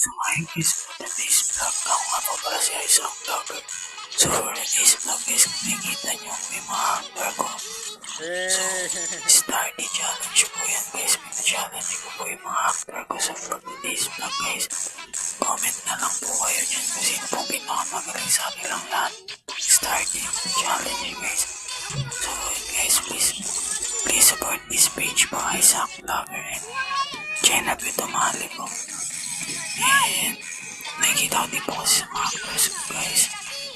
So ngayon guys, for today's vlog, ako nga po pala siya isang vlogger. So for today's vlog guys, kung nakikita nyo may mga hardware ko. So, starting challenge po yan guys. Pina-challenge ko po yung mga hardware ko. So for today's vlog guys, comment na lang po kayo dyan kung sino pong pinakamagaling sa kanilang lahat. Starting challenge guys. So guys, please support this page po, Isaac Vlogger and Jenna Pitomali po. And nakikita ko din po kasi sa mga actors ko guys.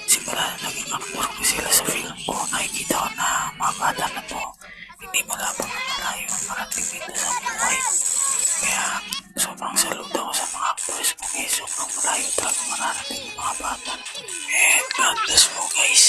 Simula na naging actor ko sila sa film ko, nakikita ko na mga bata na to hindi malabang na malayo marating dito sa buhay. Kaya sobrang saludo ako sa mga actors ko guys. Sobrang malayo talaga mararating yung mga bata. And God bless po guys.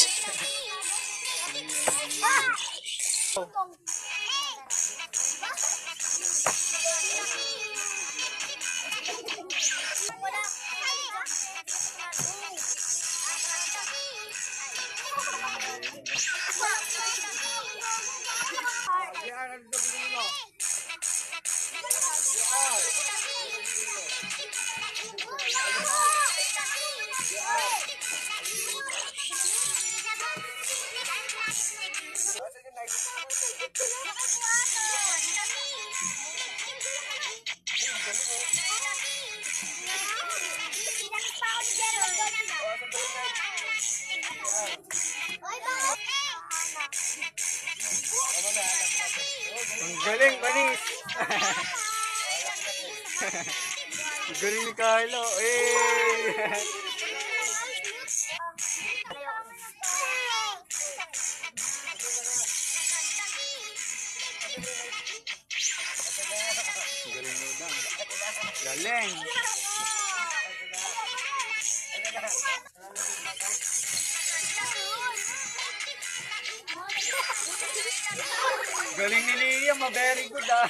Ang galing, Banis! Ang galing ni Carlo! Eh! Galing mo daw. Galing! Galing ni Liam, very good ah!